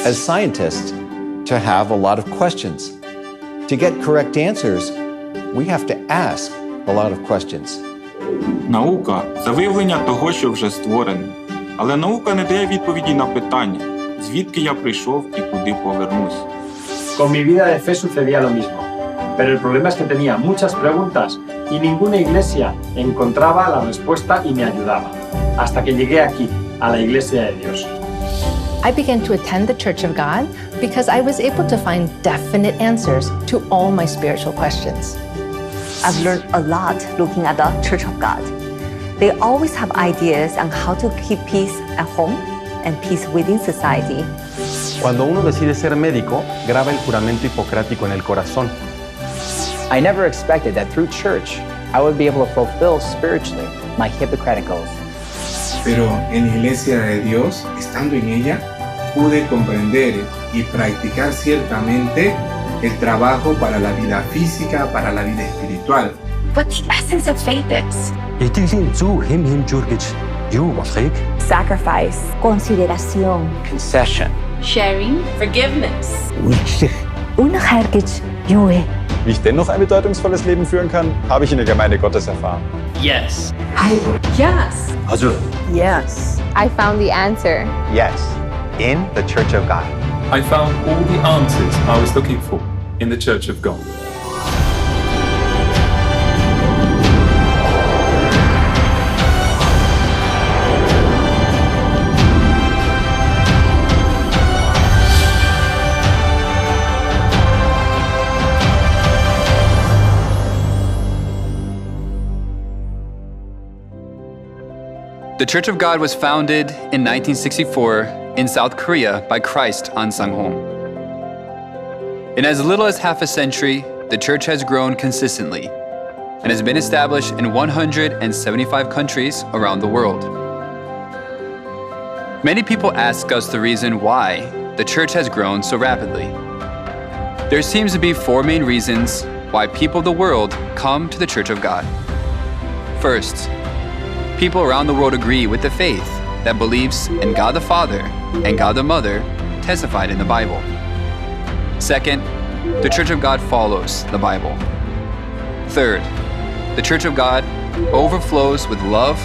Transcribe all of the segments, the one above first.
as scientists to have a lot of questions. To get correct answers, we have to ask a lot of questions. Наука – це виявлення того, що вже створено. Але наука не дає відповіді на питання, звідки я прийшов і куди повернусь. Con mi vida de fe sucedía lo mismo, pero el problema es que tenía muchas preguntas y ninguna iglesia encontraba la respuesta y me ayudaba, hasta que llegué aquí, a la Iglesia de Dios. I began to attend the Church of God because I was able to find definite answers to all my spiritual questions. I've learned a lot looking at the Church of God. They always have ideas on how to keep peace at home and peace within society. Cuando uno decide ser médico, graba el juramento hipocrático en el corazón. I never expected that through church, I would be able to fulfill spiritually my Hippocratic oath. Pero en la Iglesia de Dios, estando en ella, pude comprender y practicar ciertamente el trabajo para la vida física, para la vida espiritual. What the essence of faith is. Sacrifice, consideración, Concession. Sharing, forgiveness. Wie ich dennoch ein bedeutungsvolles Leben führen kann, habe ich in der Gemeinde Gottes erfahren. Yes. yes, Also, yes. I found the answer. Yes, in the Church of God. I found all the answers I was looking for in the Church of God. The Church of God was founded in 1964 in South Korea by Christ on Sang-hong. In as little as half a century, the church has grown consistently and has been established in 175 countries around the world. Many people ask us the reason why the church has grown so rapidly. There seems to be four main reasons why people of the world come to the Church of God. First, people around the world agree with the faith that believes in God the Father and God the Mother testified in the Bible. Second, the Church of God follows the Bible. Third, the Church of God overflows with love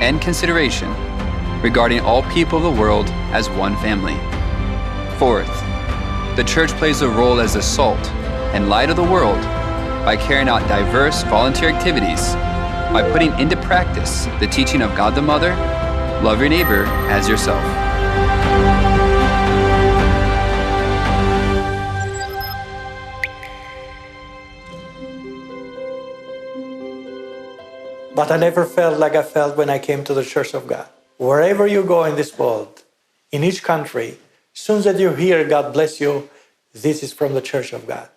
and consideration regarding all people of the world as one family. Fourth, the church plays a role as the salt and light of the world by carrying out diverse volunteer activities, by putting into practice the teaching of God the Mother, love your neighbor as yourself. But I never felt like I felt when I came to the Church of God. Wherever you go in this world, in each country, as soon as you hear God bless you, this is from the Church of God.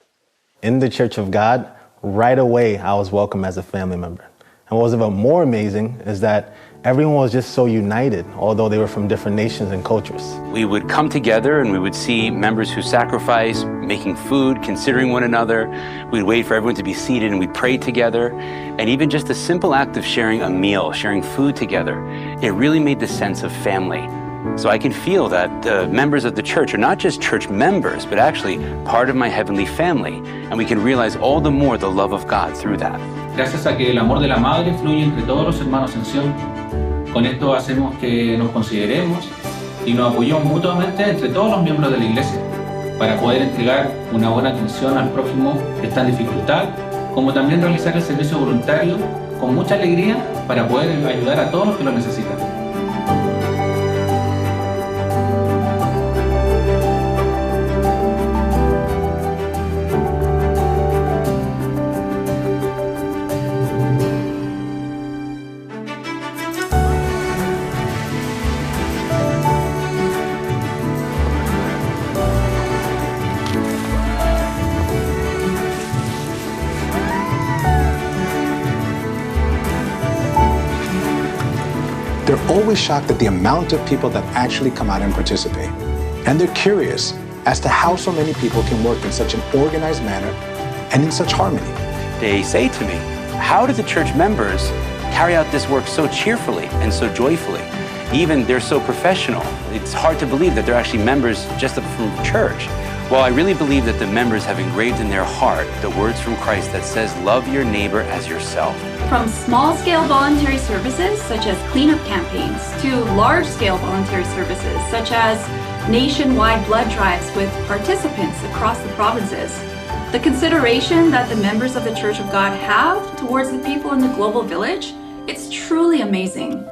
In the Church of God, right away, I was welcomed as a family member. And what was even more amazing is that everyone was just so united, although they were from different nations and cultures. We would come together and we would see members who sacrifice, making food, considering one another. We'd wait for everyone to be seated and we'd pray together. And even just the simple act of sharing a meal, sharing food together, it really made the sense of family. So I can feel that the members of the church are not just church members, but actually part of my heavenly family. And we can realize all the more the love of God through that. Gracias a que el amor de la madre fluye entre todos los hermanos en Sion. Con esto hacemos que nos consideremos y nos apoyemos mutuamente entre todos los miembros de la iglesia para poder entregar una buena atención al prójimo que está en dificultad, como también realizar el servicio voluntario con mucha alegría para poder ayudar a todos los que lo necesitan. They're always shocked at the amount of people that actually come out and participate. And they're curious as to how so many people can work in such an organized manner and in such harmony. They say to me, how do the church members carry out this work so cheerfully and so joyfully? Even they're so professional. It's hard to believe that they're actually members just from church. Well, I really believe that the members have engraved in their heart the words from Christ that says, love your neighbor as yourself. From small-scale voluntary services, such as cleanup campaigns, to large-scale voluntary services, such as nationwide blood drives with participants across the provinces. The consideration that the members of the Church of God have towards the people in the global village, it's truly amazing.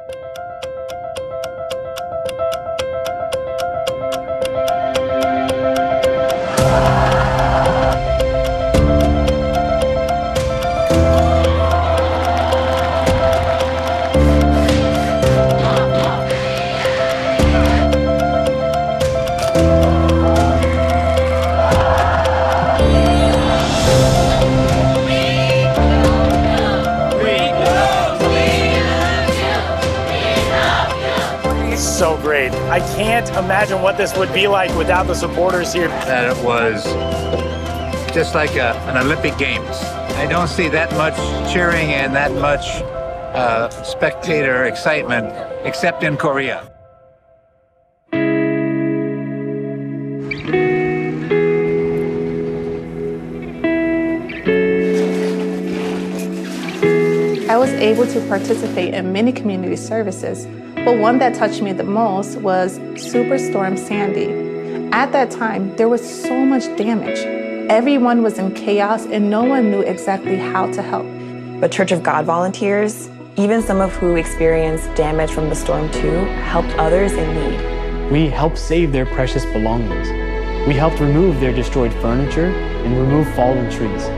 So great. I can't imagine what this would be like without the supporters here. That it was just like an Olympic Games. I don't see that much cheering and that much spectator excitement except in Korea. I was able to participate in many community services, but one that touched me the most was Superstorm Sandy. At that time, there was so much damage. Everyone was in chaos and no one knew exactly how to help. But Church of God volunteers, even some of who experienced damage from the storm too, helped others in need. We helped save their precious belongings. We helped remove their destroyed furniture and remove fallen trees.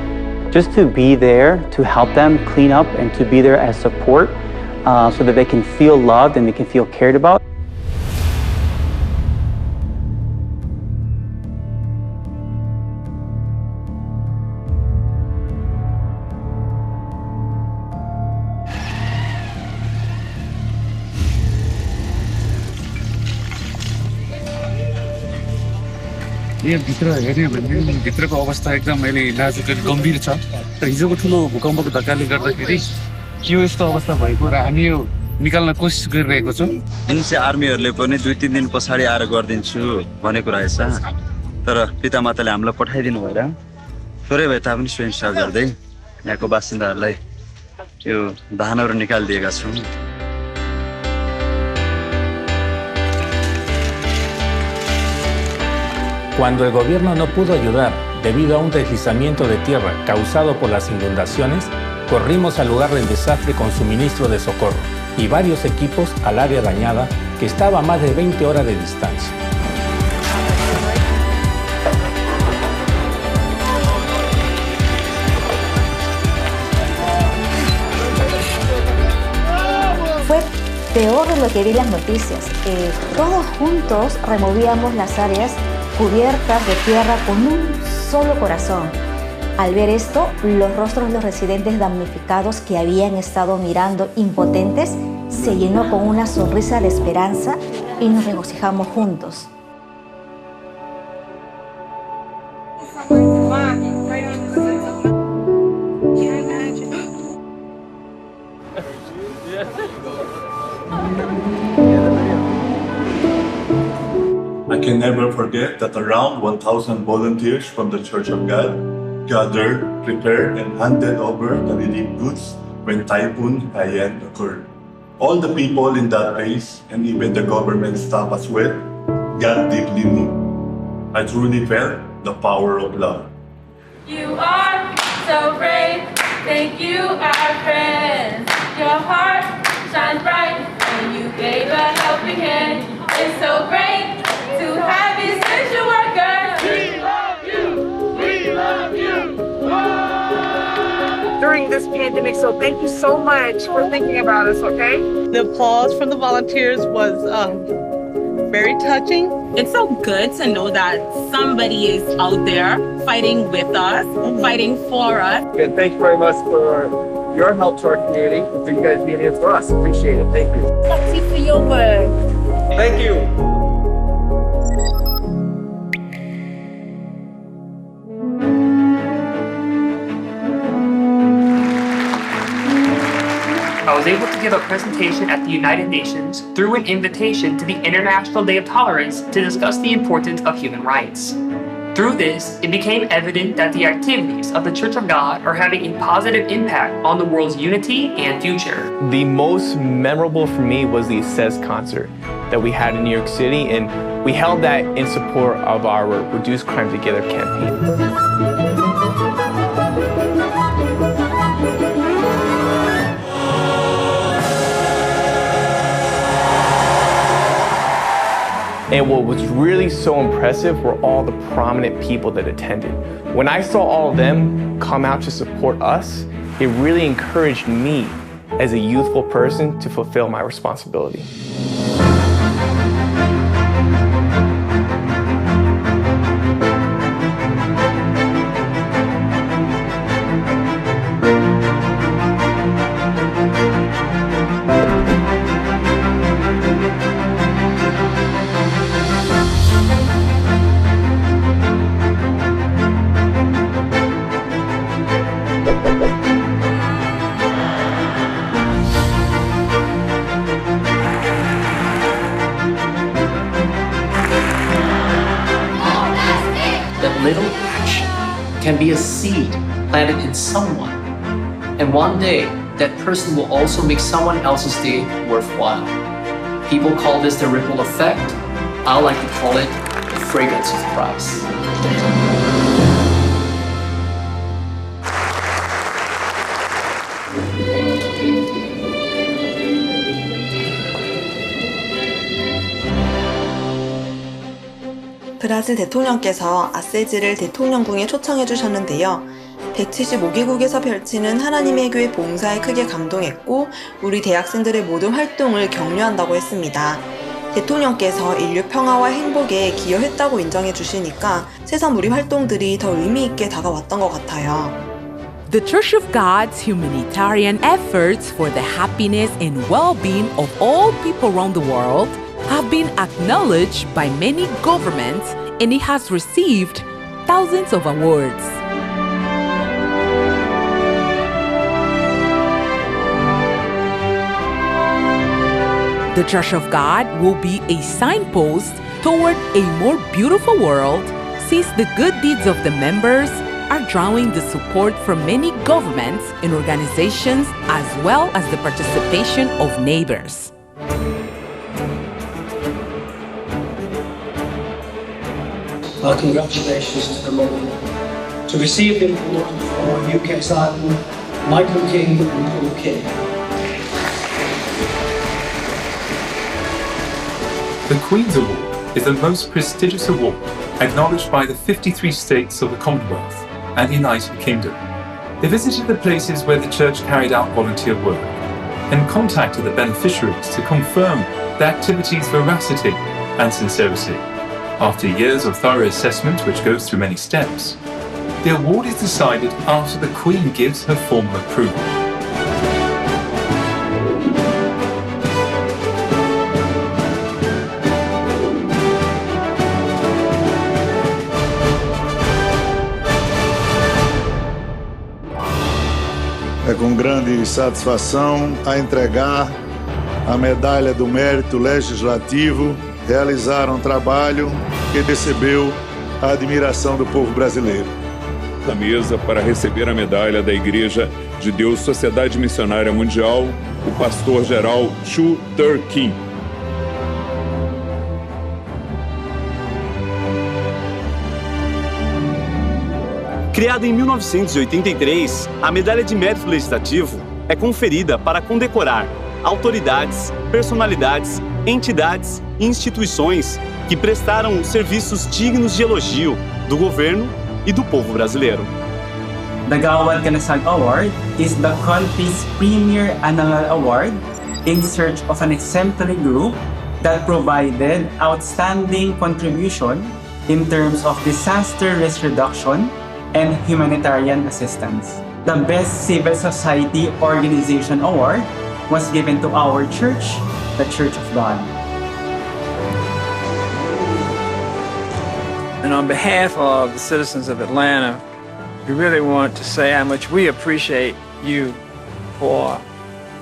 Just to be there to help them clean up and to be there as support so that they can feel loved and they can feel cared about. भित्रको अवस्था एकदम अहिले नाजुक गम्भीर छ र हिजोको ठुलो भूकम्पको धक्काले गर्दाखेरि यो यस्तो अवस्था भएको र हामी यो निकाल्न कोसिस गरिरहेको छौं। एनसी आर्मीहरुले पनि 2-3 दिन पछाडी आएर गर्दिन्छु भनेको रहेछ तर पितामाताले हामीलाई पठाइदिनु भएर थोरै भए तापनि स्वयंसेवा गर्दै यहाँको बासिन्दाहरुलाई यो धानहरु निकाल्दिएका छौं। Cuando el gobierno no pudo ayudar debido a un deslizamiento de tierra causado por las inundaciones, corrimos al lugar del desastre con suministro de socorro y varios equipos al área dañada que estaba a más de 20 horas de distancia. Fue peor de lo que vi las noticias. Todos juntos removíamos las áreas cubiertas de tierra con un solo corazón. Al ver esto, los rostros de los residentes damnificados que habían estado mirando impotentes se llenó con una sonrisa de esperanza y nos regocijamos juntos. I can never forget that around 1,000 volunteers from the Church of God gathered, prepared, and handed over the relief goods when Typhoon Haiyan occurred. All the people in that base, and even the government staff as well, got deeply moved. I truly felt the power of love. You are so brave. Thank you, our friends. Your heart shines bright, and you gave a helping hand. It's so great to have essential workers. We love you. We love you. During this pandemic, so thank you so much for thinking about us, okay? The applause from the volunteers was very touching. It's so good to know that somebody is out there fighting with us, fighting for us. Good, thank you very much for your help to our community, and for you guys being here for us. Appreciate it, thank you. Thank you. I was able to give a presentation at the United Nations through an invitation to the International Day of Tolerance to discuss the importance of human rights. Through this, it became evident that the activities of the Church of God are having a positive impact on the world's unity and future. The most memorable for me was the Says concert that we had in New York City, and we held that in support of our Reduce Crime Together campaign. And what was really so impressive were all the prominent people that attended. When I saw all of them come out to support us, it really encouraged me as a youthful person to fulfill my responsibility. Little action can be a seed planted in someone, and one day that person will also make someone else's day worthwhile. People call this the ripple effect. I like to call it the fragrance of Christ. 브라질 대통령께서 아세지를 대통령궁에 초청해 주셨는데요. 175개국에서 펼치는 하나님의 교회 봉사에 크게 감동했고 우리 대학생들의 모든 활동을 격려한다고 했습니다. 대통령께서 인류 평화와 행복에 기여했다고 인정해 주시니까 세상 우리 활동들이 더 의미 있게 다가왔던 것 같아요. The Church of God's humanitarian efforts for the happiness and well-being of all people around the world have been acknowledged by many governments, and it has received thousands of awards. The Church of God will be a signpost toward a more beautiful world, since the good deeds of the members are drawing the support from many governments and organizations, as well as the participation of neighbors. Congratulations to the Lord. To receive the award for UK Sergeant Michael King and Paul King. The Queen's Award is the most prestigious award acknowledged by the 53 states of the Commonwealth and the United Kingdom. They visited the places where the Church carried out volunteer work and contacted the beneficiaries to confirm the activity's veracity and sincerity. After years of thorough assessment, which goes through many steps, the award is decided after the Queen gives her formal approval. É com grande satisfação a entregar a Medalha do Mérito Legislativo. Realizaram um trabalho que recebeu a admiração do povo brasileiro. Na mesa para receber a medalha da Igreja de Deus Sociedade Missionária Mundial, o pastor-geral Chu Tur-Kim. Criada em 1983, a Medalha de Mérito Legislativo é conferida para condecorar autoridades, personalidades, entidades e instituições que prestaram serviços dignos de elogio do governo e do povo brasileiro. The Gawad Kanasag Award is the country's premier annual award in search of an exemplary group that provided outstanding contribution in terms of disaster risk reduction and humanitarian assistance. The Best Civil Society Organization Award was given to our church, the Church of God. And on behalf of the citizens of Atlanta, we really want to say how much we appreciate you for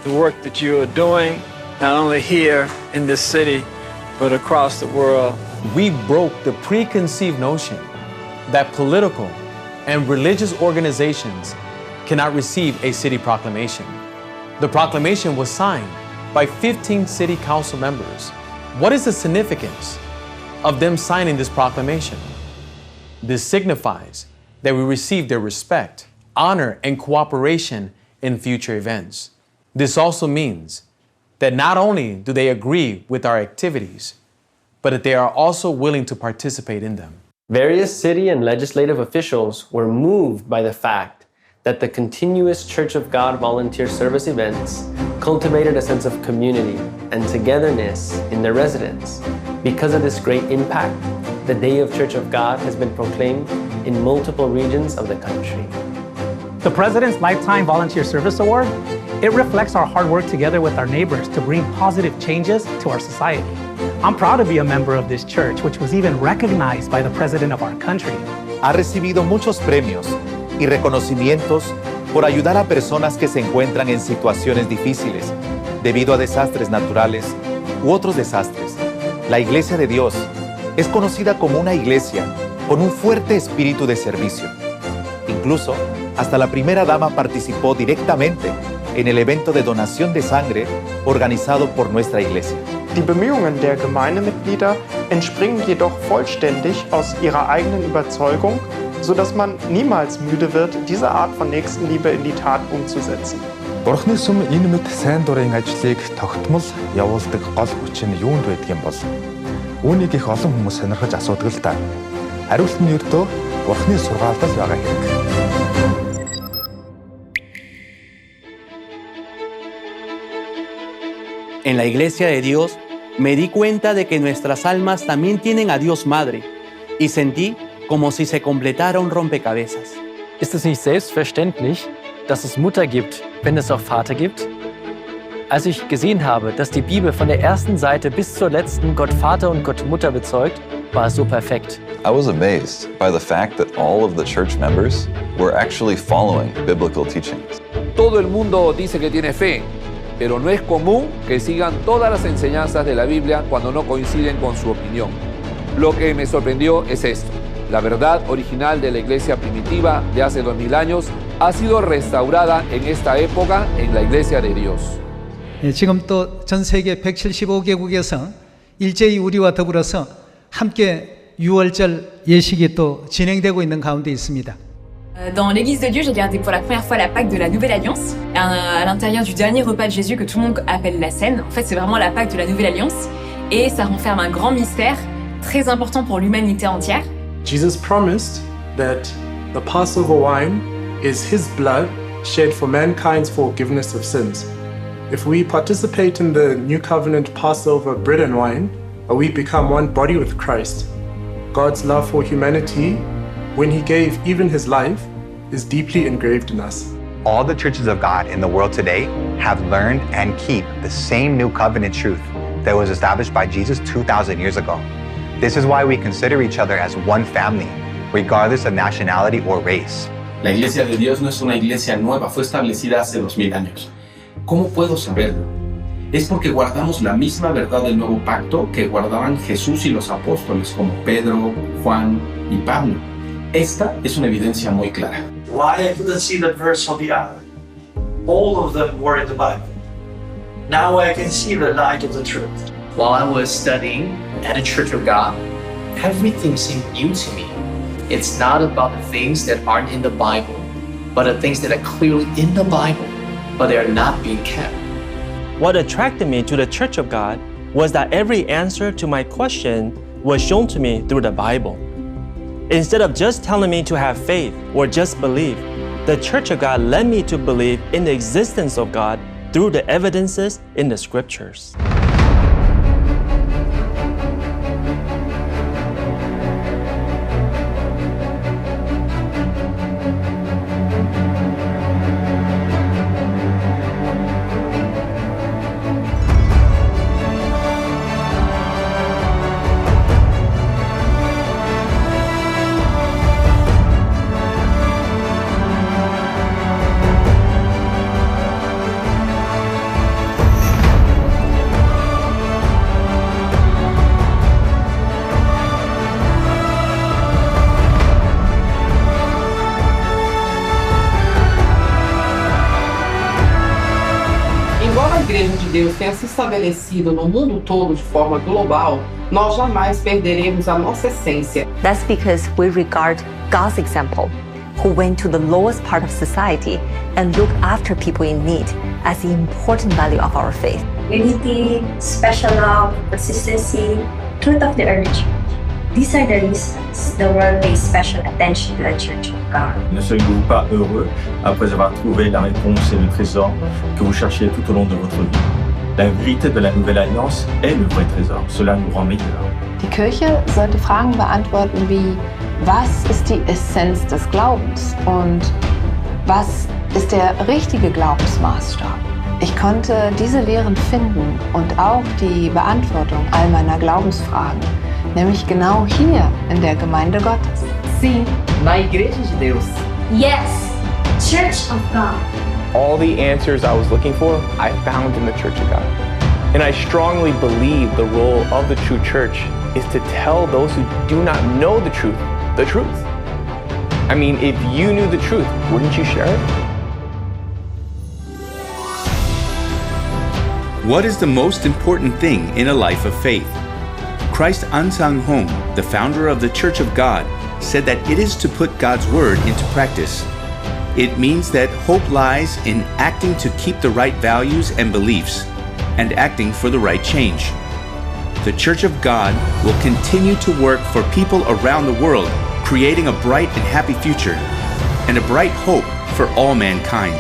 the work that you are doing, not only here in this city, but across the world. We broke the preconceived notion that political and religious organizations cannot receive a city proclamation. The proclamation was signed by 15 city council members. What is the significance of them signing this proclamation? This signifies that we receive their respect, honor, and cooperation in future events. This also means that not only do they agree with our activities, but that they are also willing to participate in them. Various city and legislative officials were moved by the fact that the continuous Church of God volunteer service events cultivated a sense of community and togetherness in their residents. Because of this great impact, the Day of Church of God has been proclaimed in multiple regions of the country. The President's Lifetime Volunteer Service Award, it reflects our hard work together with our neighbors to bring positive changes to our society. I'm proud to be a member of this church, which was even recognized by the President of our country. Ha recibido muchos premios y reconocimientos por ayudar a personas que se encuentran en situaciones difíciles debido a desastres naturales u otros desastres. La Iglesia de Dios es conocida como una iglesia con un fuerte espíritu de servicio. Incluso, hasta la primera dama participó directamente en el evento de donación de sangre organizado por nuestra iglesia. Die Bemühungen der Gemeindemitglieder entspringen jedoch vollständig aus ihrer eigenen Überzeugung, sodass man niemals müde wird, diese Art von Nächstenliebe in die Tat umzusetzen. Бурхны сүм энэ мэд сайн дурын ажлыг тогтмол явуулдаг гол хүч нь юунд байдаг юм бол? Үүнийг их олон хүмүүс сонирхож асуудаг л да. Хариулт нь ердөө Бурхны сургаалд л байгаа хэрэг. En la Iglesia de Dios me di cuenta de que nuestras almas también tienen a Dios Madre y sentí como si se completara un rompecabezas. Ist es nicht selbstverständlich, dass es Mutter gibt, wenn es auch Vater gibt? Als ich gesehen habe, dass die Bibel von der ersten Seite bis zur letzten Gott Vater und Gott Mutter bezeugt, war es so perfekt. I was amazed by the fact that all of the church members were actually following biblical teachings. Todo el mundo dice que tiene fe, pero no es común que sigan todas las enseñanzas de la Biblia cuando no coinciden con su opinión. Lo que me sorprendió es esto. La verdad original de la iglesia primitiva de hace 2000 años ha sido restaurada en esta época en la iglesia de Dios. 지금 또 전 세계 175개국에서 일제히 우리와 더불어서 함께 6월절 예식이 또 진행되고 있는 가운데 있습니다. Dans l'Église de Dieu, j'ai gardé pour la première fois la Pâque de la Nouvelle Alliance, à l'intérieur du dernier repas de Jésus que tout le monde appelle la Cène. En fait, c'est vraiment la Pâque de la Nouvelle Alliance et ça renferme un grand mystère très important pour l'humanité entière. Jesus promised that the Passover wine is His blood shed for mankind's forgiveness of sins. If we participate in the New Covenant Passover bread and wine, we become one body with Christ. God's love for humanity, when He gave even His life, is deeply engraved in us. All the churches of God in the world today have learned and keep the same New Covenant truth that was established by Jesus 2,000 years ago. This is why we consider each other as one family, regardless of nationality or race. La Iglesia de Dios no es una iglesia nueva, fue establecida hace 2000 años. ¿Cómo puedo saberlo? Es porque guardamos la misma verdad del nuevo pacto que guardaban Jesús y los apóstoles como Pedro, Juan y Pablo. Esta es una evidencia muy clara. Why I couldn't see that verse on the hour? All of them were in the Bible. Now I can see the light of the truth. While I was studying at a Church of God, everything seemed new to me. It's not about the things that aren't in the Bible, but the things that are clearly in the Bible, but they are not being kept. What attracted me to the Church of God was that every answer to my question was shown to me through the Bible. Instead of just telling me to have faith or just believe, the Church of God led me to believe in the existence of God through the evidences in the scriptures. Embora a Igreja de Deus tenha se estabelecido no mundo todo de forma global, nós jamais perderemos a nossa essência. That's because we regard God's example, who went to the lowest part of society and looked after people in need, as the important value of our faith. Unity, special love, consistency, truth of the early church. These are the reasons the world pays special attention to the Church of God. Ne seriez-vous pas heureux après avoir trouvé la réponse et le trésor que vous cherchiez tout au long de votre vie? La vérité de la Nouvelle Alliance est le vrai trésor. Cela nous rend meilleurs. Die Kirche sollte Fragen beantworten wie: Was ist die Essenz des Glaubens und was ist der richtige Glaubensmaßstab? Ich konnte diese Lehren finden und auch die Beantwortung all meiner Glaubensfragen, nämlich genau hier in der Gemeinde Gottes. Sim, na Igreja de Deus. Yes, Church of God. All the answers I was looking for, I found in the Church of God. And I strongly believe the role of the true church is to tell those who do not know the truth. I mean, if you knew the truth, wouldn't you share it? What is the most important thing in a life of faith? Christ Ansang Hong, the founder of the Church of God, said that it is to put God's word into practice. It means that hope lies in acting to keep the right values and beliefs, and acting for the right change. The Church of God will continue to work for people around the world, creating a bright and happy future, and a bright hope for all mankind.